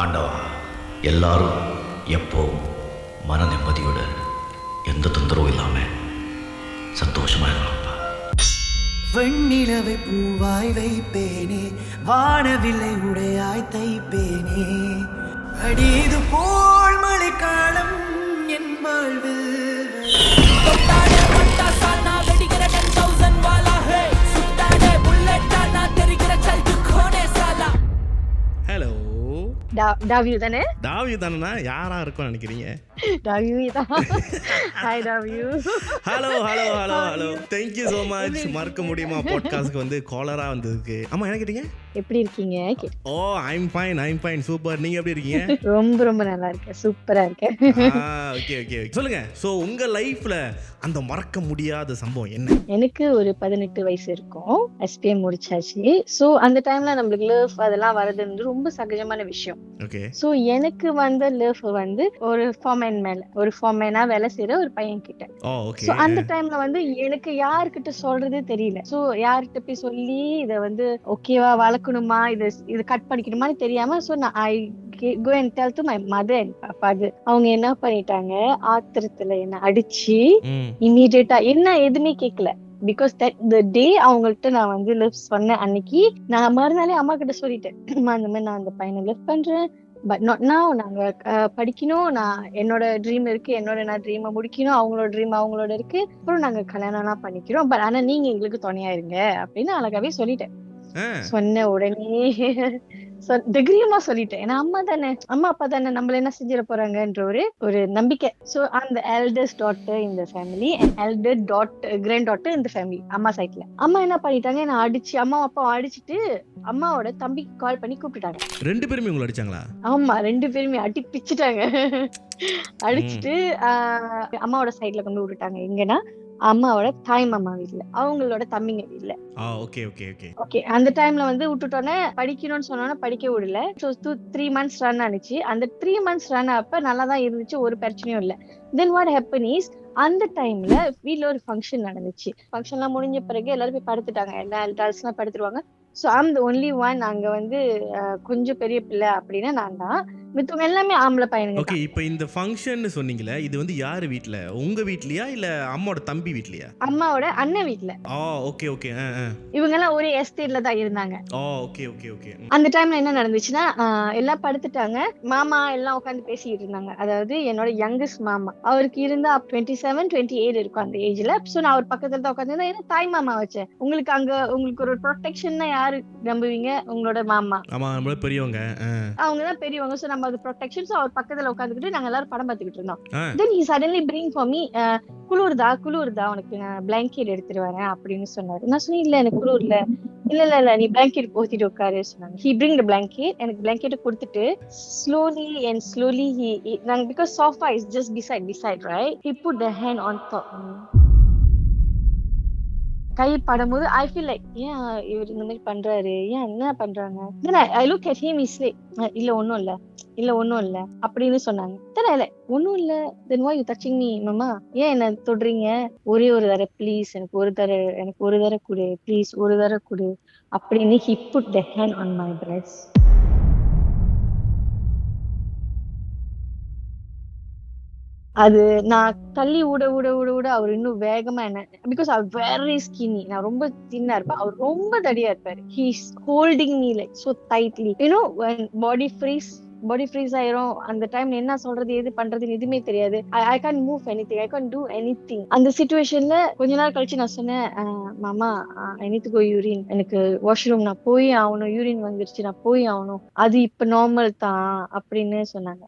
ஆண்டவா, எல்லாரும் எப்போவும் மன நிம்மதியோட எந்த தொந்தரவும் இல்லாமல் சந்தோஷமாக இருக்கலாம்ப்பா. வெண்ணிலவை பூவாய் வைப்பேனே, வானவில்லை உடையாய் தைப்பேனே, அடிது போல் மழைக்காலம் என் வாழ்வில். ஹலோ, டாவியூ தானே? டாவியூ தானேண்ணா? யாரா இருக்கும்னு நினைக்கிறீங்க? டாவியூ தான். ஹாய் டாவியூ. Hello hello hello hello, thank you so much. மறக்க முடியுமா பாட்காஸ்ட்க்கு வந்து காலரா வந்ததுக்கு. ஆமா, என்ன கேட்டீங்க? எப்படி இருக்கீங்க? ஓ, ஐம் ஃபைன் சூப்பர். நீங்க எப்படி இருக்கீங்க? ரொம்ப ரொம்ப நல்லா இருக்கேன், சூப்பரா இருக்கேன். ஓகே ஓகே, சொல்லுங்க. ஸோ உங்க லைஃப்ல அந்த மறக்க முடியாத சம்பவம் என்ன? எனக்கு ஒரு 18 வயசு இருக்கும். SPM முடிச்சாச்சு. ஸோ அந்த டைம்ல நம்மளுக்கு லவ் அதெல்லாம் வரது வந்து ரொம்ப சகஜமான விஷயம். ஓகே. ஸோ எனக்கு வந்த லவ் வந்து ஒரு ஃபார்மேன் மேல, ஒரு ஃபார்மேனா வேலை செய்யற ஒரு பையன் கிட்ட. ஓ, ஓகே. ஸோ அந்த டைம்ல வந்து எனக்கு யார்கிட்ட சொல்றதே தெரியல. ஸோ யார்கிட்ட போய் சொல்லி இதை வந்து ஓகேவா வளர்க்கணுமா, இது கட் பண்ணிக்கணுமான்னு தெரியாம, ஸோ நான் ஐ go and tell to my mother and father. அவங்க என்ன பண்ணிட்டாங்க, ஆத்திரத்துல என்ன அடிச்சு இமீடியட்டா என்ன எதுவுமே கேட்கல. பிகாஸ் தட் த டே அவங்கள்ட்ட நான் வந்து லவ் சொன்ன அன்னைக்கு நான் மறுநாளே அம்மா கிட்ட சொல்லிட்டேன், அந்த மாதிரி நான் அந்த பையனை லவ் பண்றேன், பட் நாட் நவ். நாங்க படிக்கணும், நான் என்னோட ட்ரீம் இருக்கு, நான் ட்ரீமை முடிக்கணும், அவங்களோட ட்ரீம் அவங்களோட இருக்கு, அப்புறம் நாங்க கல்யாணம்லாம் பண்ணிக்கிறோம், பட் ஆனா நீங்க எங்களுக்கு துணையா இருங்க அப்படின்னு அழகாவே சொல்லிட்டேன். சொன்ன உடனே தைரியமா சொல்லிட்டேன். ஏன்னா அம்மா தானே, அம்மா அப்பா தானே, நம்மள என்ன செஞ்சிட போறாங்கன்ற ஒரு நம்பிக்கை. சோ அந்த எல்டர்ஸ் டாட்டர் இந்த family and elder granddaughter இந்த ஃபேமிலி அம்மா சைட்ல. அம்மா என்ன பண்ணிட்டாங்க, நான் அடிச்சு அம்மா அப்பா அடிச்சுட்டு அம்மாவோட தம்பிக்கு கால் பண்ணி கூப்பிட்டுட்டாங்க. 2 பேருமே உங்களை அடிச்சாங்களா? ஆமா, 2 பேருமே அடி பிச்சுட்டாங்க. அடிச்சுட்டு அம்மாவோட சைட்ல கொண்டு விட்டுட்டாங்க. எங்கன்னா அம்மாவோட தாய் மாமா வீட்ல, அவங்களோட தம்பிங்க வீட்ல. Okay okay okay okay. அந்த டைம்ல வந்து விட்டுட்டோன்னே படிக்கணும்னு சொன்னோன்னே படிக்க விடல. ஸோ 3 months ரன் ஆனிச்சு. அந்த 3 months ரன் அப்ப நல்லா தான் இருந்துச்சு, ஒரு பிரச்சனையும் இல்லை. தென் வாட் ஹேப்பன் இஸ், அந்த டைம்ல வீட்ல ஒரு ஃபங்க்ஷன் நடந்துச்சு. ஃபங்க்ஷன்லாம் முடிஞ்ச பிறகு எல்லாரும் போய் படுத்துட்டாங்க, எல்லா எல்டர்ஸ்லாம் படுத்துருவாங்க. So I'm the only one அங்க வந்து கொஞ்சம் பெரிய பிள்ளை அப்படின்னா நான் தான், மித்தவங்க எல்லாமே ஆம்பளை பையனுங்க. ஓகே. இப்போ இந்த ஃபங்க்ஷன் சொன்னீங்களே, இது வந்து யார் வீட்ல? உங்க வீட்லயா இல்ல அம்மாவோட தம்பி வீட்லயா? அம்மாவோட அண்ணன் வீட்ல. Okay okay. இவங்க எல்லாம் ஒரே எஸ்டேட்ல தான் இருந்தாங்க. Okay okay okay. அந்த டைம்ல என்ன நடந்துச்சுன்னா, எல்லாம் படுத்துட்டாங்க, மாமா எல்லாம் உட்காந்து பேசிட்டு இருந்தாங்க. அதாவது என்னோட யங்கஸ்ட் மாமா, அவருக்கு இருந்தா 27 28 இருக்கும் அந்த ஏஜ்ல. சோ நான் அவர் பக்கத்துல தான் உட்காந்து, ஏன்னா தாய் மாமா வச்சேன். உங்களுக்கு ஒரு ப்ரொடெக்ஷன்னா யாரு நம்புவீங்க? உங்களோட மாமா. ஆமா, நம்மள பெரியவங்க. அவங்க தான் பெரியவங்க. சோ நம்ம அது ப்ரொடெக்ஷன். சோ அவர் பக்கத்துல உட்காந்துக்கிட்டு நாங்க எல்லாரும் படம் பார்த்துக்கிட்டு இருந்தோம். தென் he suddenly bring for me, குளிருதா உனக்கு நான் பிளாங்கெட் எடுத்துட்டு வரேன் அப்படின்னு சொன்னாரு. நான் சொன்னேன், இல்ல எனக்கு குளிர்ல. இல்ல நீ பிளாங்கெட் போத்திட்டு உட்காரு சொன்னாங்க. he bring the blanket, எனக்கு பிளாங்கெட் கொடுத்துட்டு slowly he because sofa is just beside right, he put the hand on top. கை படும்போது I feel like, ஏன் இவர் இந்த மாதிரி பண்றாரு, ஏன் என்ன பண்றாங்க? Then I look at him, he say, இல்ல ஒண்ணும் இல்ல அப்படின்னு சொன்னாங்க. தெரியல ஒண்ணும் இல்ல. Then why you touching me மாமா? ஏன் என்ன தொடுறீங்க? ஒரே ஒரு தடவை ப்ளீஸ், எனக்கு ஒரு தடவை கொடு ப்ளீஸ், ஒரு தடவை கொடு அப்படின்னு he put the hand on my breast. அது நான் தள்ளி விட அவர் இன்னும் வேகமா என்ன, பிகாஸ் அவர் வெரி ஸ்கின்னி, நான் ரொம்ப தின்னா இருப்பேன், அவர் ரொம்ப தடியா இருப்பாரு. he is holding me like so tightly, you know, when body freeze ஆயிரும். அந்த டைம்ல என்ன சொல்றது எது பண்றதுன்னு எதுவுமே தெரியாது. I can't move anything, I can't do anything. அந்த சிச்சுவேஷன்ல கொஞ்ச நேரம் கழிச்சு நான் சொன்னேன், மாமா I need to go urine, எனக்கு வாஷ்ரூம் நான் போய் ஆகணும், யூரின் வந்துருச்சு நான் போய் ஆகணும், அது இப்ப நார்மல் தான் அப்படின்னு சொன்னாங்க.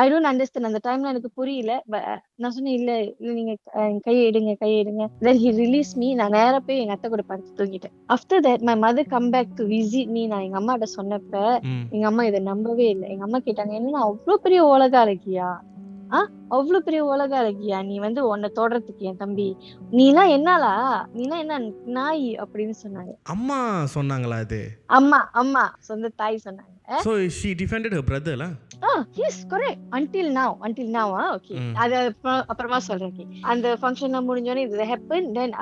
I don't understand. அந்த டைம்ல எனக்கு புரியல. நான் சொன்னேன், இல்ல நீங்க கையை எடுங்க. Then he released me. நான் நேரா போய் எங்க அத்தை கூட படுத்து தூங்கிட்டேன். After that my mother come back to visit me. நான் எங்க அம்மாட்ட சொன்னப்ப எங்க அம்மா இதை நம்பவே இல்லை. எங்க அம்மா கேட்டாங்க, என்ன அவ்வளவு பெரிய உலகா இருக்கியா, அவ்வளவு பெரிய உலகா இருக்கியா, நீ வந்து உன்னை தொடறதுக்கு என் தம்பி, நீனா என்ன நாய் அப்படின்னு சொன்னாங்க. அம்மா சொன்னாங்களா? அது அம்மா சொந்த தாய் சொன்னாங்க. So she defended her brother la? Yes correct until now okay அது அப்புறமா சொல்றேன். Okay. அந்த ஃபங்க்ஷன்லாம் முடிஞ்சோடனே இது ஹேப்பன். தென்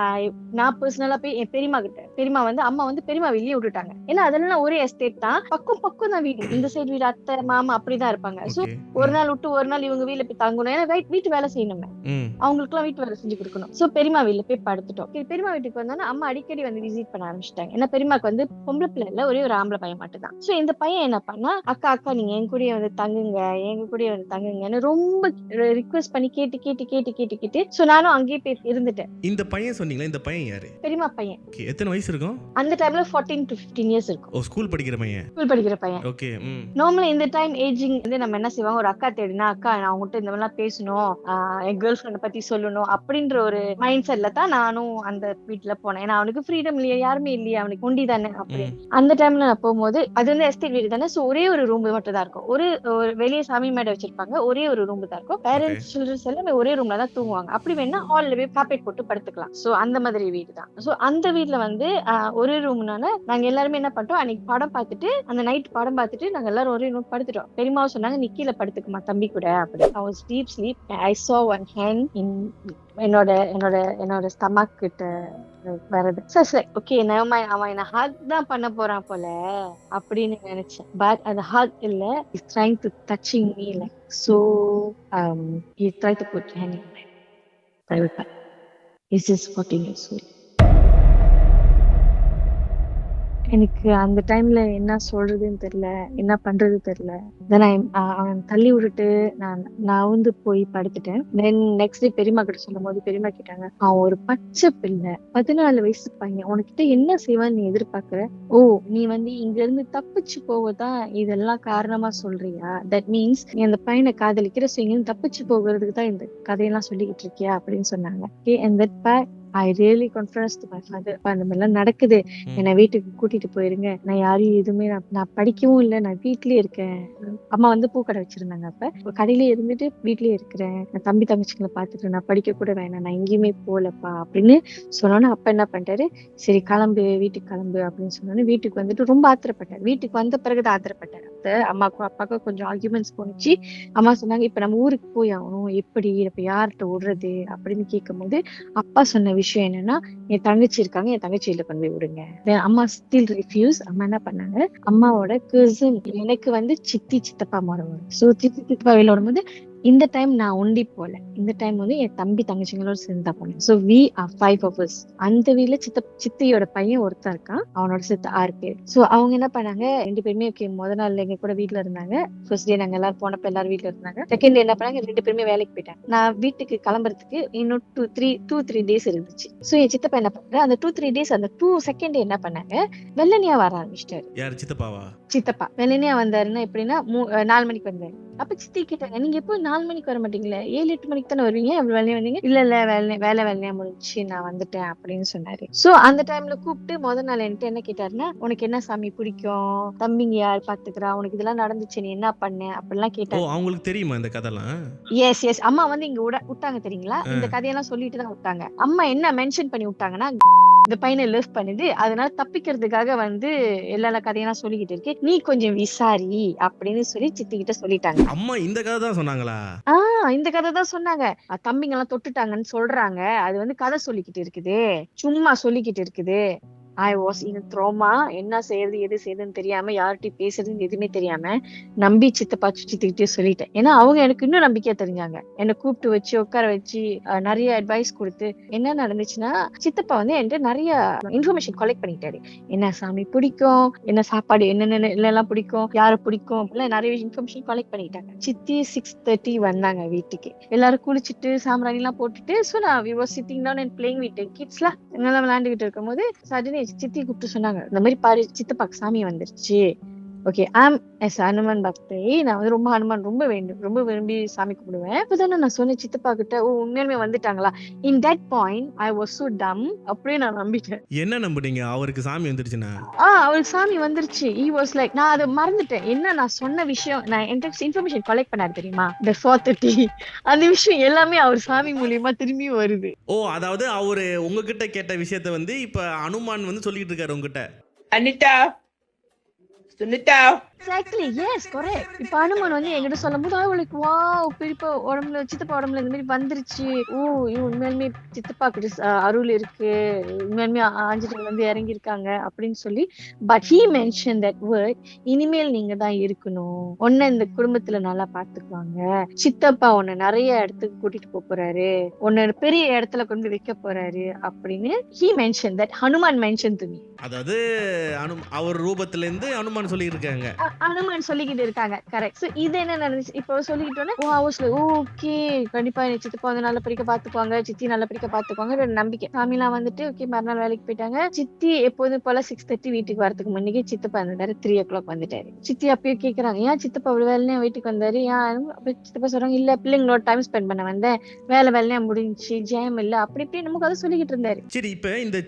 நான் பர்சனலா போய் என் பெரியமா வந்து அம்மா வந்து பெரியமா வெளியே விட்டுட்டாங்க. ஏன்னா அதெல்லாம் ஒரே எஸ்டேட் தான், பக்கம் தான் வீடு. இந்த சைடு வீடு அத்தை மாமா அப்படிதான் இருப்பாங்க. சோ ஒரு நாள் விட்டு ஒரு நாள் இவங்க வீட்டுல போய் தங்கணும். ஏன்னா வீட்டு வேலை செய்யணுமே, அவங்களுக்கு எல்லாம் வீட்டு வேலை செஞ்சு கொடுக்கணும். சோ பெரியமா வீட்டுல போய் படுத்துட்டோம். பெரியமா வீட்டுக்கு வந்தோன்னா அம்மா அடிக்கடி வந்து விசிட் பண்ண ஆரம்பிச்சிட்டாங்க. ஏன்னா பெரியமாக்கு வந்து பொம்பளை பிள்ளை இல்ல, ஒரே ஒரு ஆம்பளை பையன் மட்டும் தான். சோ இந்த பையன் என்ன பண்ணா, அக்கா நீங்க என் கூடயே வந்து தங்குங்கன்னு ரொம்ப ரிக்வெஸ்ட் பண்ணி கேட்டு சோ நானும் அங்கேயே போய் இருந்துட்டேன். இந்த பையன் சொன்னீங்களா, இந்த பையன் யாரு? பெரியமா பையன். எத்தனை வயசு இருக்கும் அந்த டைம்ல? 14 to 15 years இருக்கும். ஓ, ஸ்கூல் படிக்கிற பையன். ஓகே. நார்மலா இந்த டைம் ஏஜிங் வந்து நம்ம என்ன செய்வாங்க, ஒரு அக்கா தேடினா, அக்கா நான் உங்ககிட்ட இந்த மாதிரிலாம் பேசணும், என் கேர்ள் ஃப்ரெண்ட் பத்தி சொல்லணும் அப்படின்ற ஒரு மைண்ட் செட்ல தான் நானும் அந்த வீட்டுல போனேன். ஏன்னா அவனுக்கு ஃப்ரீடம் இல்லையா, யாருமே இல்லையா, அவனுக்கு ஒண்டி தானே. அப்படி அந்த டைம்ல நான் போகும்போது அது வந்து எஸ்டேட் வீடு தானே. சோ ஒரே ஒரு ரூம் மட்டும் தான் இருக்கும். ஒரு வெளியே சாமி மேடை வச்சிருப்பாங்க, ஒரே ஒரு ரூம் தான் இருக்கும். பேரண்ட்ஸ் சில்ட்ரன்ஸ் எல்லாமே ஒரே ரூம்ல தான் தூங்குவாங்க. அப்படி வேணா ஹால்ல போய் கார்பெட் போட்டு படுத்துக்கலாம். சோ அந்த மாதிரி வீடு தான். சோ அந்த வீட்டுல வந்து ஒரே ரூம்னால நாங்க எல்லாருமே என்ன பண்ணிட்டோம், அன்னைக்கு படம் பார்த்துட்டு, அந்த நைட் படம் பார்த்துட்டு நாங்க எல்லாரும் ஒரே ரூம் படுத்துட்டோம். பெரியமாவும் சொன்னாங்க நீ கீழே படுத்துக்குமா தம்பி கூட அப்படி. I was deep sleep. I saw one hand in என்னோட ஸ்டமக் கிட்ட வருது. ஓகே அவன் என்ன ஹக் தான் பண்ண போறான் போல அப்படின்னு நினைச்சேன். பட் அந்த ஹக் இல்ல, he's trying to touching me like so. He tried to put hand in my private part. He's just 14 years old. எனக்கு அந்த டைம்ல என்ன சொல்றதுன்னு தெரியல, என்ன பண்றது தெரியல. தென் அவன் தள்ளி விட்டுட்டு நான் வந்து போய் படுத்துட்டேன். தென் நெக்ஸ்ட் டே பெரியமா கிட்ட சொல்லும் போது பெரியமா கேட்டாங்க, அவன் ஒரு பச்சை பிள்ளை, 14 வயசு பையன், உனக்கிட்ட என்ன செய்வான்னு நீ எதிர்பார்க்கிற? ஓ, நீ வந்து இங்க இருந்து தப்பிச்சு போவதான் இதெல்லாம் காரணமா சொல்றியா? தட் மீன்ஸ் நீ அந்த பையனை காதலிக்கிற, சோ இங்க இருந்து தப்பிச்சு போகிறதுக்கு தான் இந்த கதையெல்லாம் சொல்லிக்கிட்டு இருக்கியா அப்படின்னு சொன்னாங்க. Okay, and that part I really confessed to my father. அந்த மாதிரிலாம் நடக்குது, என்னை வீட்டுக்கு கூட்டிட்டு போயிருங்க, நான் யாரையும் எதுவுமே நான் படிக்கவும் இல்லை, நான் வீட்லயே இருக்கேன். அம்மா வந்து பூக்கடை வச்சிருந்தாங்க. அப்ப கடையிலே இருந்துட்டு வீட்லயே இருக்கிறேன், நான் தம்பி தங்கச்சிங்களை பார்த்துட்டு நான் படிக்க கூட வேணாம், நான் எங்கேயுமே போலப்பா அப்படின்னு சொன்னோன்னு அப்ப என்ன பண்ணிட்டாரு, சரி கிளம்பு, வீட்டுக்கு கிளம்பு அப்படின்னு சொன்னோன்னு வீட்டுக்கு வந்துட்டு ரொம்ப ஆத்திரப்பட்டார். வீட்டுக்கு வந்த பிறகுதான் ஆத்திரப்பட்டார். அம்மாக்கும் அப்பாவுக்கும் கொஞ்சம் ஆர்குமெண்ட்ஸ் போனுச்சு. அம்மா சொன்னாங்க, இப்ப நம்ம ஊருக்கு போய் ஆகணும், எப்படி இப்ப யார்கிட்ட விடுறது அப்படின்னு கேட்கும் போது அப்பா சொன்ன விஷயம் என்னன்னா, என் தங்கச்சி இருக்காங்க, என் தங்கச்சியில கொண்டு போய் விடுங்க. அம்மா ஸ்டில் ரிஃப்யூஸ். அம்மா என்ன பண்ணாங்க, அம்மாவோட கசின், எனக்கு வந்து சித்தப்பா முறை வரும். சோ சித்தப்பா வெளில வரும்போது இந்த டைம் நான் ஒண்டி போல, இந்த டைம் வந்து என் தம்பி தங்கச்சிங்களோட சேர்ந்தா போனேன். So we are 5 of us. அந்த வீட்ல சித்தியோட பையன் ஒருத்தன் இருக்கான், அவனோட சேர்த்து 6 பேர். சோ அவங்க என்ன பண்ணாங்க, 2 பேருமே முத நாள் எங்க கூட வீட்டுல இருந்தாங்க. ஃபர்ஸ்ட் டே நாங்க எல்லாரும் போனப்ப எல்லாரும் வீட்டுல இருந்தாங்க. செகண்ட் டே என்ன பண்ணாங்க, 2 பேருமே வேலைக்கு போயிட்டாங்க. நான் வீட்டுக்கு கிளம்புறதுக்கு இன்னும் 2-3 days இருந்துச்சு. சோ என் சித்தப்பா என்ன பண்ணாரு, அந்த 2-3 days அந்த செகண்ட் டே என்ன பண்ணாங்க, வெள்ளனியா வர ஆரம்பிச்சிட்டாரு. யார்? சித்தப்பா வெள்ளனியா வந்தாருன்னா எப்படின்னா 4 மணிக்கு வந்தாரு. அப்ப சித்தி கேட்டாங்க, நீங்க எப்போ 4 மணிக்கு வர மாட்டீங்களே, 7-8 மணிக்கு தானே வருவீங்க, எவ்வளவு வேலையா வந்தீங்க? இல்ல வேலையா முடிஞ்சு நான் வந்துட்டேன் அப்படின்னு சொன்னாரு. சோ அந்த டைம்ல கூப்பிட்டு முத நாள் என்கிட்ட என்ன கேட்டாருன்னா, உனக்கு என்ன சாமி பிடிக்கும், தம்பிங்க யார் பாத்துக்கிறா, உனக்கு இதெல்லாம் நடந்துச்சு, நீ என்ன பண்ண அப்படிலாம் கேட்டாரு. அவங்களுக்கு தெரியுமா இந்த கதைலாம்? எஸ் அம்மா வந்து இங்க விட்டாங்க தெரியுங்களா, இந்த கதையெல்லாம் சொல்லிட்டு தான் விட்டாங்க. அம்மா என்ன மென்ஷன் பண்ணி விட்டாங்கன்னா, இந்த பையனை லவ் பண்ணுது, அதனால தப்பிக்கிறதுக்காக வந்து எல்லா கதையெல்லாம் சொல்லிக்கிட்டு இருக்கு, நீ கொஞ்சம் விசாரி அப்படின்னு சொல்லி சித்தி கிட்ட சொல்லிட்டாங்க. அம்மா இந்த கதை தான் சொன்னாங்களா? இந்த கதை தான் சொன்னாங்க. தம்பிங்க எல்லாம் தொட்டுட்டாங்கன்னு சொல்றாங்க, அது வந்து கதை சொல்லிக்கிட்டு இருக்குது, சும்மா சொல்லிக்கிட்டு இருக்குது. I was in a trauma. என்ன செய்யறது எது செய்யறதுன்னு தெரியாம, யார்கிட்டயும் பேசுறதுன்னு எதுவுமே தெரியாம நம்பி சித்தப்பா சித்திக்கிட்டே சொல்லிட்டேன். ஏன்னா அவங்க எனக்கு இன்னும் நம்பிக்கையா தெரிஞ்சாங்க. என்னை கூப்பிட்டு வச்சு உட்கார வச்சு நிறைய அட்வைஸ் கொடுத்து, என்ன நடந்துச்சுன்னா, சித்தப்பா வந்து என்கிட்ட நிறைய இன்ஃபர்மேஷன் கலெக்ட் பண்ணிட்டாரு. என்ன சாமி பிடிக்கும், என்ன சாப்பாடு என்னென்ன எல்லாம் பிடிக்கும், யாரை பிடிக்கும் அப்படிலாம் நிறைய இன்ஃபர்மேஷன் கலெக்ட் பண்ணிட்டாங்க. சித்தி 6:30 வந்தாங்க வீட்டுக்கு. எல்லாரும் குளிச்சுட்டு சாம்பிராணி எல்லாம் போட்டுட்டு, ஸோ நான் we were sitting down and playing with the kids லாம் நல்லா விளையாண்டுகிட்டு இருக்கும் போது சடனே சித்தி கூப்பிட்டு சொன்னாங்க, இந்த மாதிரி பாரு சித்தப்பாக்கு சாமி வந்துருச்சு. ஓகே, ஐம் எஸ் ஹனுமான் பக்தை, நான் வந்து ரொம்ப விரும்பி சாமி கும்பிடுவேன். இப்பதானே நான் சொன்னேன் சித்தப்பா கிட்ட, ஓ உண்மையுமே வந்துட்டாங்களா? In that point I was so டம். அப்படியே நான் நம்பிட்டேன். என்ன நம்புனீங்க? அவருக்கு சாமி வந்துருச்சுன்னா? அவருக்கு சாமி வந்துருச்சு. he was like, நான் அதை மறந்துட்டேன். என்ன நான் சொன்ன விஷயம், நான் என்கிட்ட இன்ஃபர்மேஷன் கலெக்ட் பண்ணாரு தெரியுமா, the 4:30, அந்த விஷயம் எல்லாமே அவர் சாமி மூலியமா திரும்பி வருது. ஓ, அதாவது அவரு உங்ககிட்ட கேட்ட விஷயத்த வந்து இப்ப அனுமான் வந்து சொல்லிட்டு இருக்காரு உங்ககிட்ட. Anita, Sunita. Exactly yes correct. இப்ப அனுமன் வந்து என்கிட்ட சொல்லும் போது அவளுக்கு வா பெரியப்பா உடம்புல சித்தப்பா உடம்புல இந்த மாதிரி வந்துருச்சு. ஓ உண்மையாலுமே சித்தப்பா கிட்ட அருள் இருக்கு, உண்மையாலுமே ஆஞ்சநேயர் வந்து இறங்கி இருக்காங்க அப்படின்னு சொல்லி. But he mention that word, இனிமேல் நீங்க தான் இருக்கணும், உன்னை இந்த குடும்பத்துல நல்லா பாத்துக்குவாங்க, சித்தப்பா உன்னை நிறைய இடத்துக்கு கூட்டிட்டு போறாரு, உன்னை பெரிய இடத்துல கொண்டு வைக்க போறாரு அப்படின்னு he mention that. Hanuman mention to me. அதாவது அவர் ரூபத்துல இருந்து அனுமான் சொல்லி இருக்காங்க. அனுமான் சொல்லிக்கிட்டு இருக்காங்க. கரெக்ட். சோ இது என்ன நடந்துச்சு இப்போ சொல்லிக்கிட்டோன்னே ஓகே கண்டிப்பா என் சித்தப்பா வந்து நல்ல படிக்க பாத்துக்குவாங்க, சித்தி நல்ல படிக்க பாத்துக்குவாங்க ஒரு நம்பிக்கை. சாமிலாம் வந்துட்டு ஓகே மறுநாள் வேலைக்கு போயிட்டாங்க. சித்தி எப்போதும் போல 6:30 வீட்டுக்கு வரதுக்கு முன்னாடி சித்தப்பா இருந்தாரு. 3 o'clock வந்துட்டாரு. சித்தி அப்பயும் கேக்குறாங்க ஏன் சித்தப்பா அவ்வளவு வேலையா வீட்டுக்கு வந்தாரு, ஏன் சித்தப்பா சொல்றாங்க இல்ல பிள்ளைங்களோட டைம் ஸ்பெண்ட் பண்ண வந்தேன், வேலையா முடிஞ்சுச்சு, ஜெயம் இல்ல அப்படி இப்படி நமக்கு அதை சொல்லிக்கிட்டு இருந்தாரு. சரி இப்ப இந்த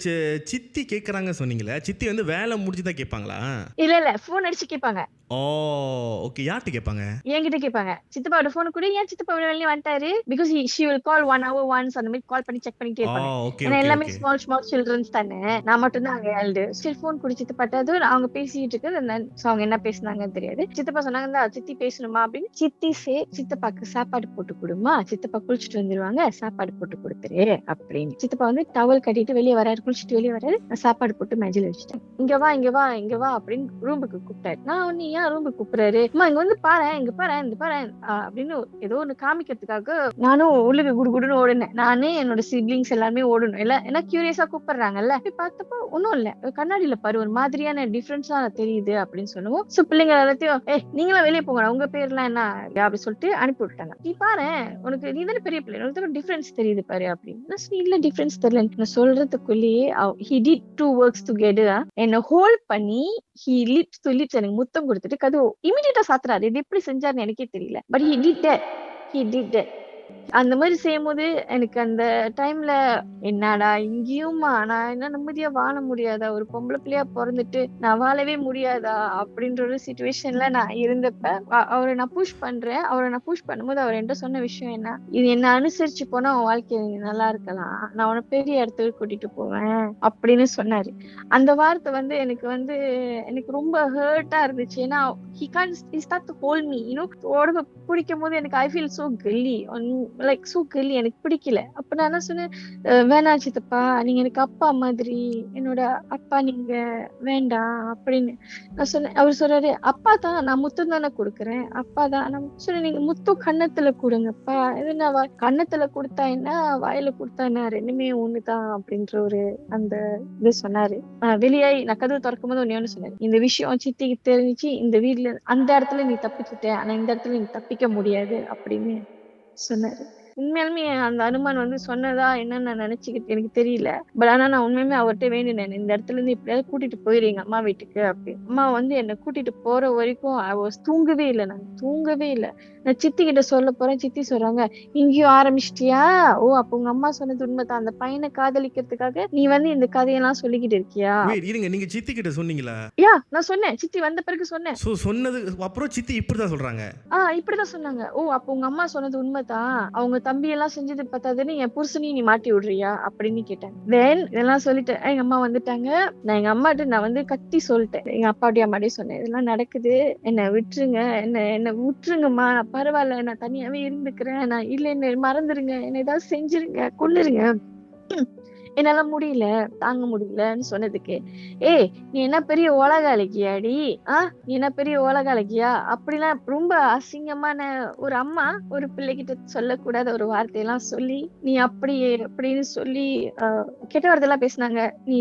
சித்தி கேக்குறாங்க சொன்னீங்களா, சித்தி வந்து வேலை முடிஞ்சுதான் கேட்பாங்களா? இல்ல போன் அடிச்சு கேட்பாங்க. ஓ ஓகே. யார்கிட்ட கேட்பாங்க? என்கிட்ட கேட்பாங்க. சித்தப்பாவோட போன் கூட ஏன் சித்தப்பா வேலையா வந்துட்டாரு, because she will call 1 hour once அந்த மாதிரி கால் பண்ணி செக் பண்ணிட்டே இருப்பாங்க. ஏன்னா எல்லாமே ஸ்மால் சில்ட்ரன்ஸ் தானே, நான் மட்டும் தான் அங்க எல்டு. சரி போன் குடி சித்தப்பாட்டது அவங்க பேசிட்டு இருக்கு. அவங்க என்ன பேசினாங்கன்னு தெரியாது. சித்தப்பா சொன்னாங்க சித்தி பேசணுமா அப்படின்னு. சித்தி சித்தப்பாக்கு சாப்பாடு போட்டு கொடுமா, சித்தப்பா குளிச்சுட்டு வந்துருவாங்க, சாப்பாடு போட்டு கொடுத்துரு அப்படின்னு. சித்தப்பா வந்து டவல் கட்டிட்டு வெளியே வராரு, குளிச்சுட்டு வெளியே வராரு, சாப்பாடு போட்டு மேஜில வச்சுட்டேன். இங்க வா இங்க வா இங்க வா அப்படின்னு ரூமுக்கு கூப்பிட்டாரு. நான் ஒன்னு ஏன் ரூமுக்கு கூப்பிடுறாரு, அம்மா இங்க வந்து பாரு இங்க பாரு இந்த பாரு அப்படின்னு ஏதோ ஒண்ணு காமிக்கிறதுக்காக நானும் உள்ளுக்கு குடுகுடுன்னு ஓடுனேன். நானே என்னோட சிப்லிங்ஸ் எல்லாருமே ஓடணும் இல்ல, ஏன்னா கியூரியஸா கூப்பிடுறாங்கல்ல. பார்த்தப்போ ஒன்னும் இல்ல, கண்ணாடியில பாரு ஒரு மாதிரியான டிஃபரன்ஸா தெரியுது அப்படின்னு சொல்லுவோம். சோ பிள்ளைங்க எல்லாத்தையும் நீங்களாம் வெளியே போங்க, உங்க பேர்லாம் என்ன அப்படி சொல்லிட்டு அனுப்பி விட்டாங்க. நீ பாரு உனக்கு நீ தானே பெரிய பிள்ளை, உனக்கு டிஃபரன்ஸ் தெரியுது பாரு அப்படின்னு. இல்ல டிஃபரன்ஸ் தெரியல நான் சொல்றதுக்குள்ளேயே he did 2 works together. என்ன ஹோல்ட் பண்ணி he lips to lips எனக்கு முத்தம் கொடுத்துட்டு கதவு இமிடியேட்டா சாத்துறாரு. இது எப்படி செஞ்சாருன்னு எனக்கே தெரியல. But he did that. அந்த மாதிரி செய்யும் போது எனக்கு அந்த டைம்ல என்னடா இங்கேயுமா நான் என்ன நிம்மதியா வாழ முடியாதா, ஒரு பொம்பளை பிள்ளையா பிறந்துட்டு நான் வாழவே முடியாதா அப்படின்ற ஒரு சிச்சுவேஷன்ல நான் இருந்தப்ப அவரை நான் புஷ் பண்றேன். அவரை நான் புஷ் பண்ணும்போது அவர் என்கிட்ட சொன்ன விஷயம் என்ன, இது என்ன அனுசரிச்சு போனா உன் வாழ்க்கை நல்லா இருக்கலாம், நான் உன பெரிய இடத்துக்கு கூட்டிட்டு போவேன் அப்படின்னு சொன்னாரு. அந்த வார்த்தை வந்து எனக்கு ரொம்ப ஹர்ட்டா இருந்துச்சு. ஏன்னா he start to hold me, உடம்பு பிடிக்கும் போது எனக்கு I feel so guilty, like so guilty, எனக்கு பிடிக்கல. அப்ப நான் என்ன சொன்னேன், வேணாம் சித்தப்பா நீங்க எனக்கு அப்பா மாதிரி, என்னோட அப்பா நீங்க வேண்டாம் அப்படின்னு நான் சொன்னேன். அவர் சொல்றாரு அப்பா தான் நான் முத்தம் தானே கொடுக்குறேன், அப்பா தான் நான் சொன்னேன். நீங்க முத்தம் கன்னத்துல கொடுங்கப்பா, இது நான் கன்னத்துல கொடுத்தா என்ன வாயில கொடுத்தா என்ன ரெண்டுமே ஒண்ணுதான் அப்படின்ற ஒரு அந்த இது சொன்னாரு. வெளியாய் நான் கதவு திறக்கும் போது ஒண்ணு சொன்னாரு, இந்த விஷயம் சித்திக்கு தெரிஞ்சிச்சு இந்த வீட்டுல அந்த இடத்துல நீ தப்பிச்சுட்ட, ஆனா இந்த இடத்துல நீ தப்பிக்க முடியாது அப்படின்னு சொன்னாரு. உண்மையாலுமே அந்த அனுமான் வந்து சொன்னதா என்னன்னு நான் நினைச்சுக்கிட்டு எனக்கு தெரியல. பட் ஆனா நான் உண்மையுமே அவர்கிட்ட வேண்டினேன், இந்த இடத்துல இருந்து எப்படியாவது கூட்டிட்டு போயிரு எங்க அம்மா வீட்டுக்கு அப்படி. அம்மா வந்து என்னை கூட்டிட்டு போற வரைக்கும் தூங்கவே இல்லை. நான் தூங்கவே இல்லை. நான் சித்தி கிட்ட சொல்ல போறேன். சித்தி சொல்றாங்க இங்கேயும் ஆரம்பிச்சிட்டியா, ஓ அப்ப உங்க அம்மா சொன்னது உண்மைதான், அந்த பையனை காதலிக்கிறதுக்காக நீ வந்து இந்த கதையெல்லாம் சொல்லிக்கிட்டு இருக்கியா. இருங்க, நீங்க சித்தி கிட்ட சொன்னீங்களா? நான் சொன்னேன், சித்தி வந்த பிறகு சொன்னேன். சொன்னது அப்புறம் சித்தி இப்படிதான் சொல்றாங்க? இப்படிதான் சொன்னாங்க. ஓ அப்ப உங்க அம்மா சொன்னது உண்மைதான், அவங்க தம்பி எல்லாம் செஞ்சது பத்தாதுன்னு என் புருஷனையும் நீ மாட்டி விடுறியா அப்படின்னு கேட்டேன். தென் இதெல்லாம் சொல்லிட்டு எங்க அம்மா வந்துட்டாங்க. நான் எங்க அம்மாட்ட நான் வந்து கத்தி சொல்லிட்டேன், எங்க அப்பாட்டையும் அம்மாட்டையும் சொன்னேன், இதெல்லாம் நடக்குது, என்ன விட்டுருங்க, என்ன விட்டுருங்கம்மா, பரவாயில்ல நான் தனியாவே இருந்துக்கிறேன், நான் இல்ல என்ன மறந்துருங்க, என்ன ஏதாவது செஞ்சிருங்க, கொல்லுருங்க, என்னால முடியல தாங்க முடியலன்னு சொன்னதுக்கு நீ என்ன பெரிய உலகாலிக்கியாடி, நீ என்ன பெரிய உலகாலிக்கியா அப்படிலாம் ரொம்ப அசிங்கமான ஒரு அம்மா ஒரு பிள்ளைகிட்ட சொல்லக்கூடாத ஒரு வார்த்தையெல்லாம் சொல்லி நீ அப்படின்னு சொல்லி கெட்ட வார்த்தையெல்லாம் பேசினாங்க. நீ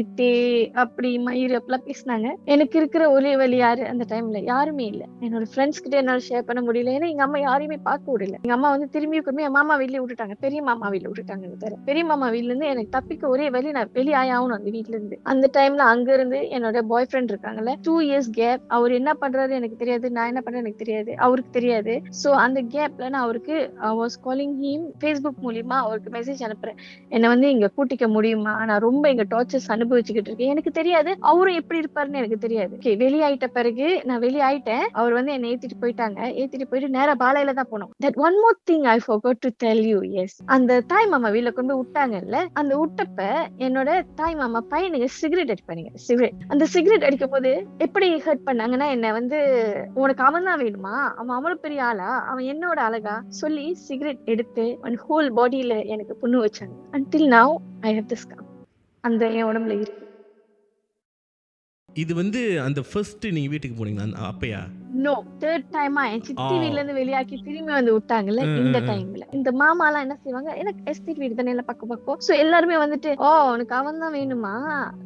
அப்படி மயிறு அப்படிலாம் பேசினாங்க. எனக்கு இருக்கிற ஒரே வழி யாரு அந்த டைம்ல, யாருமே இல்லை. என்னோட ஃப்ரெண்ட்ஸ் கிட்ட என்னால ஷேர் பண்ண முடியல. ஏன்னா எங்க அம்மா யாரையுமே பார்க்க விடல. எங்க அம்மா வந்து திரும்பி என் மாமா வீட்லயே விட்டுட்டாங்க, பெரிய மாமா வீட்டுல விட்டுட்டாங்க. பெரிய மாமா வீட்டுல இருந்து எனக்கு தப்பிக்க ஒரே வழி நான் வெளியாகணும் அந்த வீட்டுல இருந்து. அந்த டைம்ல அங்க இருந்து என்னோட பாய் ஃப்ரெண்ட் இருக்காங்கல்ல, 2 years கேப். அவர் என்ன பண்றாரு எனக்கு தெரியாது, நான் என்ன பண்றேன் எனக்கு தெரியாது, அவருக்கு தெரியாது. சோ அந்த கேப்ல நான் அவருக்கு வாஸ் காலிங் ஹிம் Facebook மூலியமா அவருக்கு மெசேஜ் அனுப்புறேன், என்ன வந்து இங்க கூட்டிக்க முடியுமா, நான் ரொம்ப இங்க டார்ச்சர்ஸ் அனுபவிச்சுக்கிட்டு இருக்கேன், எனக்கு தெரியாது அவரும் எப்படி இருப்பாருன்னு எனக்கு தெரியாது. வெளியாயிட்ட பிறகு நான் வெளியாயிட்டேன், அவர் வந்து என்னை ஏத்திட்டு போயிட்டாங்க. ஏத்திட்டு போயிட்டு நேரா பாலையில தான் போனோம். That one more thing I forgot to tell you. Yes அந்த தாய் மாமா வீட்டுல கொண்டு விட்டாங்கல்ல, அந்த விட்டப்ப என்னோட தாய் மாமா பையனுக்கு சிகரெட் அடிப்பானுங்க. அந்த சிகரெட் அடிக்கும் போது எப்படி ஹர்ட் பண்ணாங்கன்னா, என்ன வந்து உனக்கு அவன் தான் வேணுமா, அவன் அவ்வளவு பெரிய ஆளா, அவன் என்னோட அழகா சொல்லி சிகரெட் எடுத்து ஹோல் பாடியில எனக்கு புண்ணு வச்சாங்க. until now I have this scar. அந்த என் உடம்புல இருக்கு. இது வந்து அந்த ஃபர்ஸ்ட் நீங்க வீட்டுக்கு போனீங்க அப்பயா? நோ, தேர்ட் டைமா என் சித்தி வீட்ல இருந்து வெளியாக்கி திரும்பி வந்து விட்டாங்கல்ல இந்த டைம்ல. இந்த மாமாலாம் என்ன செய்வாங்க, எனக்கு எஸ்டேட் வீடு தானே பக்கம். சோ எல்லாருமே வந்துட்டு உனக்கு அவன் தான் வேணுமா,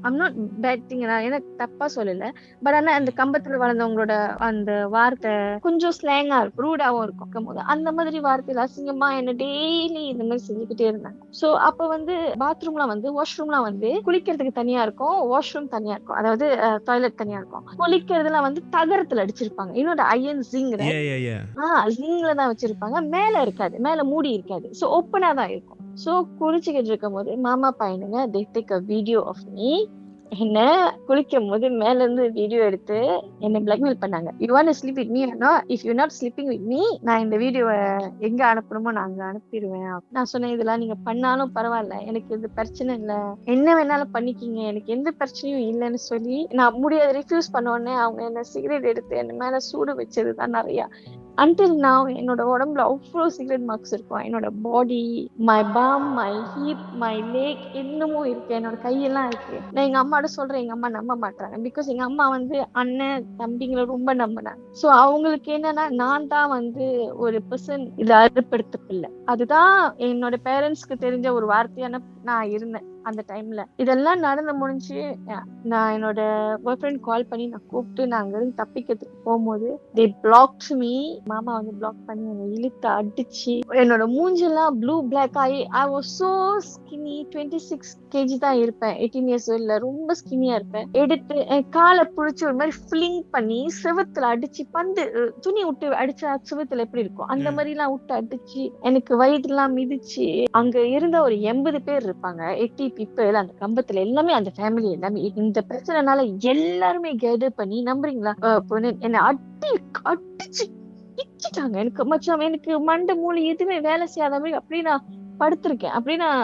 ஐம் நாட் பேட் திங், எனக்கு தப்பா சொல்லல. பட் ஆனா அந்த கம்பத்துல வளர்ந்தவங்களோட அந்த வார்த்தை கொஞ்சம் ஸ்லாங்கா இருக்கும், ரூடாவும் இருக்கும். அந்த மாதிரி வார்த்தையில அசிங்கமா என்ன டெய்லி இந்த மாதிரி செஞ்சுக்கிட்டே இருந்தாங்க. சோ அப்ப வந்து பாத்ரூம்லாம் வந்து வாஷ்ரூம்லாம் வந்து குளிக்கிறதுக்கு தனியா இருக்கும், வாஷ்ரூம் தனியா இருக்கும், அதாவது டாய்லெட் தனியா இருக்கும். குளிக்கிறதுலாம் வந்து தகரத்துல அடிச்சிருப்பாங்க, இன்னொரு அயன் ஜிங்ல ஜிங்ல தான் வச்சிருப்பாங்க. மேல இருக்காது, மேல மூடி இருக்காது, சோ ஓப்பனா தான் இருக்கும். சோ குளிச்சுக்கிட்டு இருக்கும் போது மாமா பையனுங்க they take a video of me, என்ன குளிக்கும் போது மேல இருந்து வீடியோ எடுத்து என்ன பிளாக்மெயில் பண்ணாங்க. You want to sleep with me or not, if you not sleeping with me நான் இந்த வீடியோவை எங்க அனுப்பணுமோ நான் அங்க அனுப்பிடுவேன். நான் சொன்னேன், இதெல்லாம் நீங்க பண்ணாலும் பரவாயில்ல, எனக்கு இது பிரச்சனை இல்ல, என்ன வேணாலும் பண்ணிக்கிங்க, எனக்கு எந்த பிரச்சனையும் இல்லைன்னு சொல்லி நான் முடியாத ரிஃப்யூஸ் பண்ண உடனே அவங்க என்ன சிகரெட் எடுத்து என்ன மேல சூடு வச்சதுதான் நிறைய. until now என்னோட உடம்புல அவ்வளோ சிகரெட் மார்க்ஸ் இருக்கும். என்னோட body, my palm, my hip, my leg இன்னமும் இருக்கு, என்னோட கையெல்லாம் இருக்கு. நான் எங்க அம்மாட்ட சொல்றேன், எங்க அம்மா நம்ப மாட்டாங்க. பிகாஸ் எங்க அம்மா வந்து அண்ணன் தம்பிங்களை ரொம்ப நம்பினாங்க. சோ அவங்களுக்கு என்னன்னா, நான் தான் வந்து ஒரு பர்சன் இதை அறுப்படுத்த பிள்ளை. அதுதான் என்னோட பேரண்ட்ஸ்க்கு தெரிஞ்ச ஒரு வார்த்தையான நான் இருந்தேன் அந்த டைம்ல. இதெல்லாம் நடந்து முடிஞ்சு நான் என்னோட பாய் ஃப்ரெண்ட் கால் பண்ணி நான் கூப்பிட்டு நான் அங்க இருந்து தப்பிக்கிறதுக்கு போகும்போது they blocked me. மாமா வந்து பிளாக் பண்ணி என்னை இழுத்து அடிச்சு என்னோட மூஞ்செல்லாம் ப்ளூ பிளாக் ஆகி I was so skinny, 26 kg தான் இருப்பேன், 18 years oldல ரொம்ப ஸ்கினியா இருப்பேன். எடுத்து என் காலை புடிச்சு ஒரு மாதிரி ஃபிளிங் பண்ணி செவத்துல அடிச்சு, பந்து துணி விட்டு அடிச்சா செவத்துல எப்படி இருக்கும் அந்த மாதிரி எல்லாம் விட்டு அடிச்சு எனக்கு வயிற்றுலாம் மிதிச்சு. அங்க இருந்த ஒரு 80 பேர் இருப்பாங்க, 80 people அந்த கம்பத்துல, எல்லாமே அந்த ஃபேமிலி எல்லாமே. இந்த பிரச்சனைனால எல்லாருமே கேதர் பண்ணி, நம்புறீங்களா, என்ன அடிச்சு இச்சிட்டாங்க. எனக்கு மச்சான், எனக்கு மண்டை மூளை எதுவுமே வேலை செய்யாத மாதிரி அப்படியே நான் படுத்திருக்கேன். அப்படியே நான்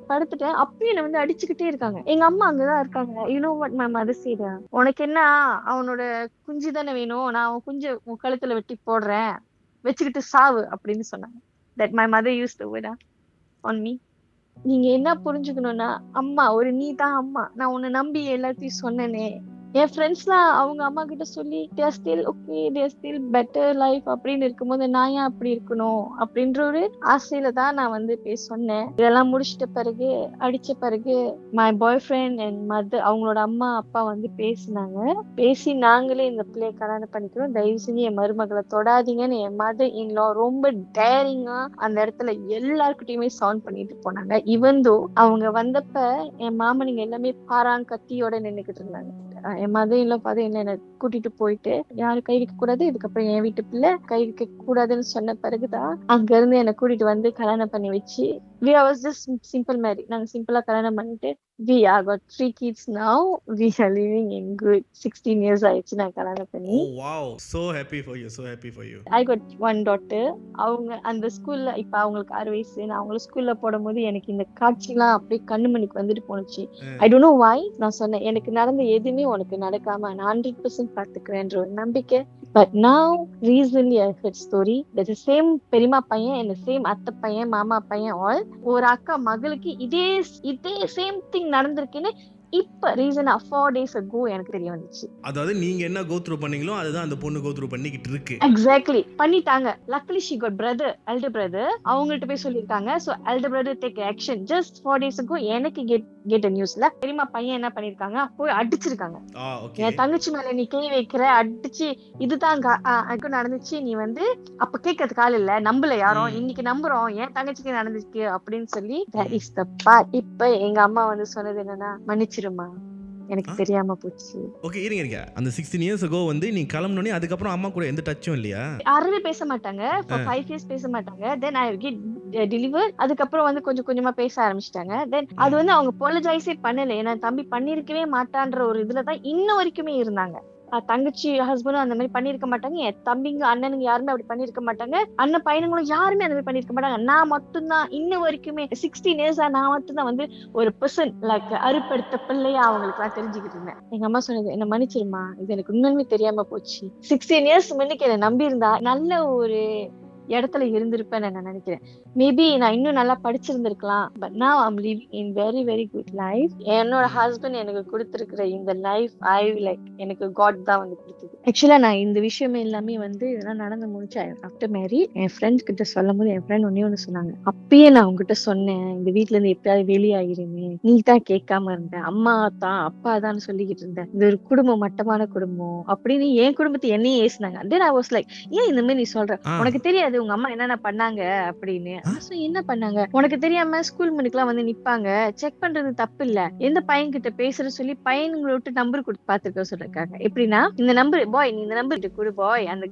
படுத்துட்டேன், அப்படியே என்ன வந்து அடிச்சுக்கிட்டே இருக்காங்க. எங்க அம்மா அங்கதான் இருக்காங்க. You know what my mother said, உனக்கு என்ன அவனோட குஞ்சு தானே வேணும், நான் அவன் குஞ்சு உன் கழுத்துல வெட்டி போடுறேன், வச்சுக்கிட்டு சாவு அப்படின்னு சொன்னாங்க. that my mother used the word on me. நீங்க என்ன புரிஞ்சுக்கணும்னா, அம்மா ஒரு நீ தான் அம்மா, நான் உன்னை நம்பி எல்லாத்தையும் சொன்னேனே. என் ஃப்ரெண்ட்ஸ்லாம் அவங்க அம்மா கிட்ட சொல்லி they are still okay, they are still better life அப்படின்னு இருக்கும்போது நான் ஏன் அப்படி இருக்கணும் அப்படின்ற ஒரு ஆசையில தான் நான் வந்து போய் சொன்னேன். இதெல்லாம் முடிச்சிட்ட பிறகு, அடிச்ச பிறகு my boy friend and mother, அவங்களோட அம்மா அப்பா வந்து பேசினாங்க. பேசி நாங்களே இந்த பிள்ளைய கல்யாணம் பண்ணிக்கிறோம், தயவு செஞ்சு என் மருமகளை தொடாதீங்கன்னு என் மதர் இன்லா ரொம்ப டேரிங்கா அந்த இடத்துல எல்லாருக்கிட்டையுமே சவுண்ட் பண்ணிட்டு போனாங்க. ஈவன் தோ அவங்க வந்தப்ப என் மாமனிங்க எல்லாமே பாராங்கத்தியோட நின்னுக்கிட்டு இருந்தாங்க. என் மதர் இல்ல ஃபாதர் இல்ல என்ன கூட்டிட்டு போயிட்டு, யாரும் கை வைக்க கூடாது, இதுக்கப்புறம் என் வீட்டு பிள்ளை கை வைக்க கூடாதுன்னு சொன்ன பிறகுதான் அங்க இருந்து என்ன கூட்டிட்டு வந்து கல்யாணம் பண்ணி வச்சு we was just simple marriage. நாங்க சிம்பிளா கல்யாணம் பண்ணிட்டு we are got 3 kids now. We are living in good 16 years ஆயிடுச்சு நான் கல்யாணம் பண்ணி. Oh wow, so happy for you, so happy for you. I got one daughter. அவங்க அந்த ஸ்கூல்ல இப்ப அவங்களுக்கு 6 வயசு. நான் அவங்கள ஸ்கூல்ல போடும்போது எனக்கு இந்த காட்சிலாம் அப்படியே கண்ணு மணிக்கு வந்துட்டு போனுச்சு. I don't know why. நான் சொன்னேன், எனக்கு நடந்த எதுவுமே உனக்கு நடக்காம நான் 100% பார்த்துக்கிறேன்ற ஒரு நம்பிக்கை. But now recently I heard story that the same பெரியமா பையன் and the same அத்தை பையன், மாமா பையன் all ஒரு அக்கா மகளுக்கு இதே சேம் திங் நடந்திருக்குன்னு இப்ப ரீசனா 4 days ago எனக்கு தெரிய வந்துச்சு. அதாவது நீங்க என்ன கோ த்ரூ பண்ணீங்களோ அதுதான் அந்த பொண்ணு கோ த்ரூ பண்ணிக்கிட்டு இருக்கு. எக்ஸாக்ட்லி பண்ணிட்டாங்க. luckily she got brother, elder brother. அவங்கள்ட்ட போய் சொல்லிருக்காங்க. so elder brother take action. just 4 days ago எனக்கு get a newsல பெரியமா பையன் என்ன பண்ணிருக்காங்க, போய் அடிச்சிருக்காங்க. என் தங்கச்சி மேல நீ கை வைக்கிற, அடிச்சு இதுதான் நடந்துச்சு, நீ வந்து அப்ப கேட்கறதுக்கு ஆள் இல்ல, நம்பல யாரும், இன்னைக்கு நம்புறோம், என் தங்கச்சிக்கு நடந்துச்சு அப்படின்னு சொல்லி that is the part. இப்ப எங்க அம்மா வந்து சொன்னது என்னன்னா, மன்னிச்சிருமா, எனக்கு தெரியாம போச்சு. ஓகே, இருங்க. அந்த 16 years ago வந்து நீ கிளம்பனோனே அதுக்கப்புறம் அம்மா கூட எந்த டச்சும் இல்லையா? யாருமே பேச மாட்டாங்க. for 5 years பேச மாட்டாங்க. then I get delivered. அதுக்கப்புறம் வந்து கொஞ்சம் கொஞ்சமா பேச ஆரம்பிச்சிட்டாங்க. then அது வந்து அவங்க apologize பண்ணல. ஏன்னா தம்பி பண்ணிருக்கவே மாட்டான்ற ஒரு இதுல தான் இன்ன வரைக்குமே இருந்தாங்க. தங்கச்சி ஹஸ்பண்டும் அந்த மாதிரி பண்ணிருக்க மாட்டாங்க, என் தம்பிங்க அண்ணனுங்க யாருமே அப்படி பண்ணிருக்க மாட்டாங்க, அண்ணன் பையனுங்களும் யாருமே அந்த மாதிரி பண்ணிருக்க மாட்டாங்க. நான் மட்டும்தான் இன்ன வரைக்குமே 16 இயர்ஸா நான் மட்டும்தான் வந்து ஒரு பர்சன் லைக் அறுப்படுத்த பிள்ளையா அவங்களுக்கு எல்லாம் தெரிஞ்சுக்கிட்டு இருந்தேன். எங்க அம்மா சொன்னது, என்ன மன்னிச்சிருமா, இது எனக்கு உண்மையுமே தெரியாம போச்சு. 16 இயர்ஸ் முன்னுக்கு என்ன நம்பி இருந்தா நல்ல ஒரு இடத்துல இருந்திருப்பேன்னு நான் நினைக்கிறேன். மேபி நான் இன்னும் நல்லா படிச்சிருந்திருக்கலாம். But now I'm living in very very good life. என்னோட ஹஸ்பண்ட் எனக்கு கொடுத்திருக்கிற இந்த லைஃப் எனக்கு காட் தான் வந்து கொடுத்தது. ஆக்சுவலா நான் இந்த விஷயமே எல்லாமே வந்து இதெல்லாம் நடந்து முடிச்சு ஆஃப்டர் மேரி என் ஃப்ரெண்ட்ஸ் கிட்ட சொல்லும் போது என் ஃப்ரெண்ட் ஒண்ணு சொன்னாங்க. அப்பயே நான் உங்ககிட்ட சொன்னேன், இந்த வீட்டுல இருந்து எப்படியாவது வெளியாயிருமே, நீ தான் கேட்காம இருந்த, அம்மா தான் அப்பா தான் சொல்லிக்கிட்டு இருந்தேன், இது ஒரு குடும்பம் மட்டமான குடும்பம் அப்படின்னு என் குடும்பத்தை என்னையும் ஏசினாங்க. தென் ஐ வாஸ் லைக், ஏன் இந்த மாதிரி நீ சொல்ற, உனக்கு தெரியாது உங்க அம்மா என்னென்ன பண்ணாங்க அப்படின்னு. என்ன பண்ணாங்க உனக்கு தெரியாம? ஸ்கூல் மணிக்கெல்லாம் வந்து நிப்பாங்க, செக் பண்றது தப்பு இல்ல, எந்த பையன் கிட்ட பேசுற சொல்லி பையன்களை விட்டு நம்பர் கொடுத்து பாத்துருக்க சொல்லிருக்காங்க. எப்படின்னா, இந்த நம்பர் பாய், நீ இந்த நம்பர் கிட்ட கொடு பாய், அந்த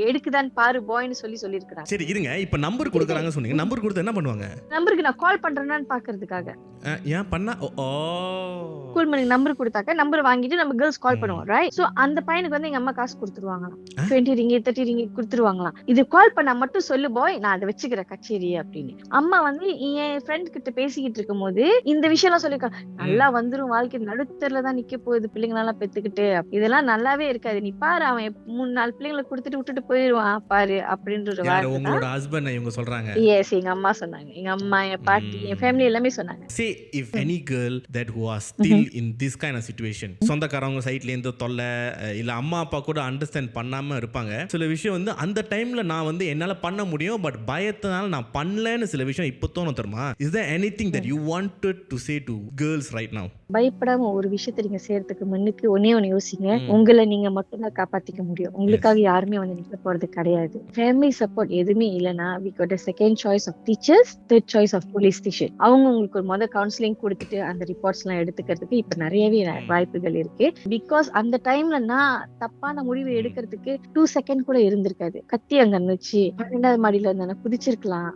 எடுக்குதான் பாரு பாய்னு சொல்லி இருக்காங்க. சரி இருங்க, இப்ப நம்பர் கொடுக்கறாங்க சொன்னீங்க, நம்பர் கொடுத்து என்ன பண்ணுவாங்க? நம்பருக்கு நான் கால் பண்றேன்னு பாக்குறதுக்காக. ஏன் பண்ணா ஸ்கூல் மணிக்கு நம்பர் கொடுத்தாக்க நம்பர் வாங்கிட்டு நம்ம கேர்ள்ஸ் கால் பண்ணுவோம், ரைட்? சோ அந்த பையனுக்கு வந்து எங்க அம்மா காசு கொடுத்துருவாங்களாம், 20 ringgit 30 ringgit கொடுத்துருவாங்களாம். இது கால் பண்ணா மட்டும் சொல்லு பாய், நான் அதை வச்சுக்கிறேன் கச்சேரி அப்படின்னு. அம்மா வந்து என் ஃப்ரெண்ட் கிட்ட பேசிக்கிட்டு இருக்கும் போது இந்த விஷயம் எல்லாம் சொல்லிருக்காங்க, நல்லா வந்துரும் வாழ்க்கை, நடுத்தரல தான் நிக்க போகுது, பிள்ளைங்களெல்லாம் பெத்துக்கிட்டு, இதெல்லாம் நல்லாவே இருக்காது, நீ பாரு அவன் 3-4 பிள்ளைங்களை கொடுத்துட்டு விட்டுட்டு போயிருவான் பாரு அப்படின்ற ஒரு வார்த்தை. உங்களோட ஹஸ்பண்ட் இவங்க சொல்றாங்க? எஸ், எங்க அம்மா சொன்னாங்க, எங்க அம்மா, என் பாட்டி, என் ஃபேமிலி எல்லாமே சொன்னாங்க. Say if any girl that who are still in this kind of situation, சொந்தக்காரங்க சைட்ல இருந்து தொல்லை இல்ல அம்மா அப்பா கூட அண்டர்ஸ்டாண்ட் பண்ணாம இருப்பாங்க. சில விஷயம் வந்து அந்த டைம்ல நான் வந்து என்னால பண்ண முடியும், பட் பயத்தினால நான் பண்ணலன்னு சில விஷயம் இப்போ தோணும் தெரியுமா? Is there anything that you wanted to say to girls right now? பயப்படாம ஒரு விஷயத்தை நீங்க செய்யறதுக்கு முன்னுக்கு ஒன்னே ஒண்ணு யோசிங்க, உங்களை நீங்க மட்டும்தான் காப்பாத்திக்க முடியும், உங்களுக்காக யாருமே வந்து நிக்க போறது கிடையாது. ஃபேமிலி சப்போர்ட் எதுவுமே இல்லைன்னா we got a second choice of teachers, third choice of police station. அவங்க உங்களுக்கு ஒரு கவுன்சிலிங் கொடுத்துட்டு அந்த ரிப்போர்ட்ஸ் எல்லாம் எடுத்துக்கிறதுக்கு இப்ப நிறையவே வாய்ப்புகள் இருக்கு. பிகாஸ் அந்த டைம்ல நான் தப்பான முடிவு எடுக்கிறதுக்கு 2 செகண்ட் கூட இருந்திருக்காது. கத்தி அங்க இருந்துச்சு, 12வது மாடியில இருந்தா குதிச்சிருக்கலாம்.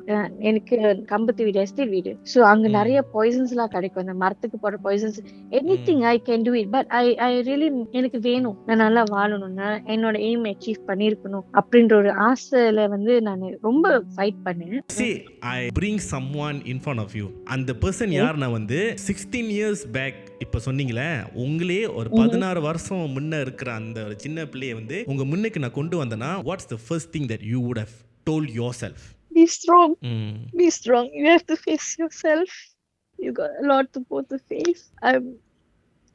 எனக்கு கம்பத்து வீடு, எஸ்டேட் வீடு, சோ அங்க நிறைய பாய்சன்ஸ் எல்லாம் கிடைக்கும், அந்த மரத்துக்கு போற Poisson's, anything I can to it. But I really எனக்கு வேணும், நான் நல்லா வாழணும்னா என்னோட எய்ம் அச்சீவ் பண்ணிருக்கணும் அப்படின்ற ஒரு ஆசையில வந்து நான் ரொம்ப ஃபைட் பண்ணேன். See, I bring someone in front of you. அந்த பர்சன் யாருன்னா வந்து 16 years back இப்ப சொன்னீங்களே, உங்களே ஒரு 16 வருஷம் முன்ன இருக்கிற அந்த ஒரு சின்ன பிள்ளையை வந்து உங்க முன்னுக்கு நான் கொண்டு வந்தேன்னா, what's the first thing that you would have told yourself? Be strong. Be strong. You have to face yourself. You got a lot to both to face.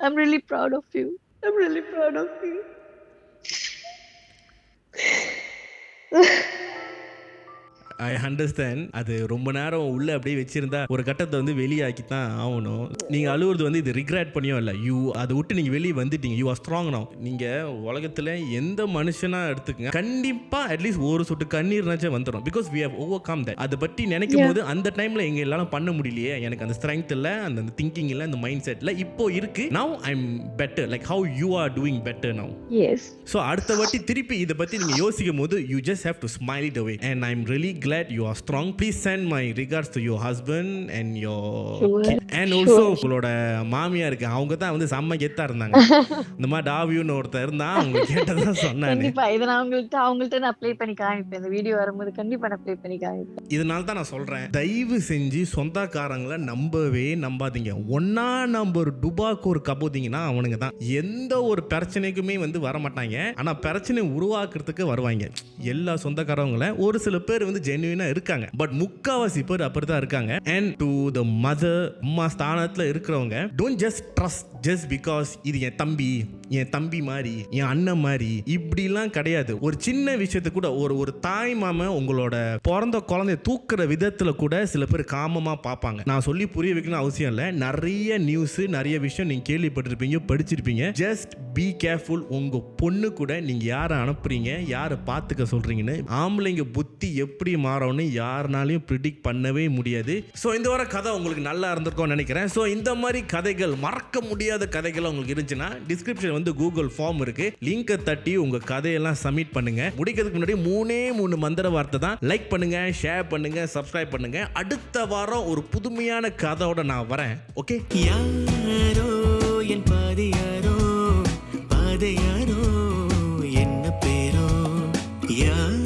I'm really proud of you. I'm really proud of you. I understand. அது ரொம்ப நேரம் உள்ள அப்படியே வச்சிருந்தா ஒரு கட்டத்தை வந்து வெளியாக்கி தான் ஆகணும். நீங்க அழுவுறது வந்து இது ரிக்ரெட் பண்ணியோ இல்லை, அதை விட்டு நீங்க வெளியே வந்துட்டீங்க. You are strong now. நீங்க உலகத்துல எந்த மனுஷனா எடுத்துக்கங்க, கண்டிப்பா அட்லீஸ்ட் ஒரு சொட்டு கண்ணீர்னாச்சும் வந்துடும். Because we have overcome that. அதை பற்றி நினைக்கும் போது அந்த டைம்ல எங்க எல்லாரும் பண்ண முடியலையே, எனக்கு அந்த ஸ்ட்ரென்த் இல்லை, அந்த திங்கிங் இல்லை, அந்த மைண்ட் செட்ல இப்போ இருக்கு. Now I am better, like how you are doing better now. Yes. So அடுத்த வாட்டி திருப்பி இதை பத்தி நீங்க யோசிக்கும் போது you just have to smile it away. And I'm really glad you are strong. Please send my regards to your husband and your kid. And also உங்களோட மாமியா இருக்கு, அவங்க தான் வந்து செம்ம கெத்தா இருந்தாங்க. இந்த மாதிரி டாவியூன்னு ஒருத்தர் இருந்தா அவங்க கேட்டதா சொன்னாங்க. கண்டிப்பா இத நான் அவங்கள்ட்ட நான் ப்ளே பண்ணி காமிப்பேன், இந்த வீடியோ வரும்போது கண்டிப்பா நான் ப்ளே பண்ணி காமிப்பேன். இதனால தான் நான் சொல்றேன், தயவு செஞ்சு சொந்தக்காரங்களை நம்பவே நம்பாதீங்க. ஒன்னா நம்பர் டுபாக்கு ஒரு கபோதிங்கன்னா அவனுங்க தான் எந்த ஒரு பிரச்சனைக்குமே வந்து வர மாட்டாங்க. ஆனா பிரச்சனை உருவாக்குறதுக்கு வருவாங்க. எல்லா சொந்தக்காரவங்கள ஒரு சில பேர் வந்து ஜென்யூனா இருக்காங்க, பட் முக்காவாசி பேர் அப்படிதான் இருக்காங்க. அண்ட் டு த மதர், அம்மா ஸ்தானத்துல இருக்கிறவங்க, don't just trust just because இது என் தம்பி மாதிரி, என் அண்ணன் மாதிரி, இப்படிலாம் கிடையாது. ஒரு சின்ன விஷயத்தை கூட ஒரு தாய் மாமன் உங்களோட பிறந்த குழந்தைய தூக்குற விதத்துல கூட சில பேர் காமமா பார்ப்பாங்க. நான் சொல்லி புரிய வைக்கணும் அவசியம் இல்லை. நிறைய நியூஸ், நிறைய விஷயம் நீங்க கேள்விப்பட்டிருப்பீங்க, படிச்சிருப்பீங்க. Just be careful. உங்க பொண்ணு கூட நீங்க யாரை அனுப்புறீங்க, யாரை பார்த்துக்க சொல்றீங்கன்னு. ஆம்பளைங்க புத்தி எப்படி மாறும்னு யாருனாலையும் ப்ரிடிக்ட் பண்ணவே முடியாது. ஸோ இந்த வார கதை உங்களுக்கு நல்லா இருந்திருக்கும்னு நினைக்கிறேன். ஸோ இந்த மாதிரி கதைகள், மறக்க முடியாத கதைகள் உங்களுக்கு இருந்துச்சுன்னா டிஸ்கிரிப்ஷன் வந்து கூகுள் ஃபார்ம் இருக்கு, லிங்கை தட்டி உங்க கதையெல்லாம் சப்மிட் பண்ணுங்க. முடிக்கிறதுக்கு முன்னாடி 3 மந்திர வார்த்தை தான். லைக் பண்ணுங்க, ஷேர் பண்ணுங்க, சப்ஸ்கிரைப் பண்ணுங்க. அடுத்த வாரம் ஒரு புதுமையான கதையோட நான் வரேன். ஓகே. யாரோ என் பாதையாரோ என்ன பேரோ யார்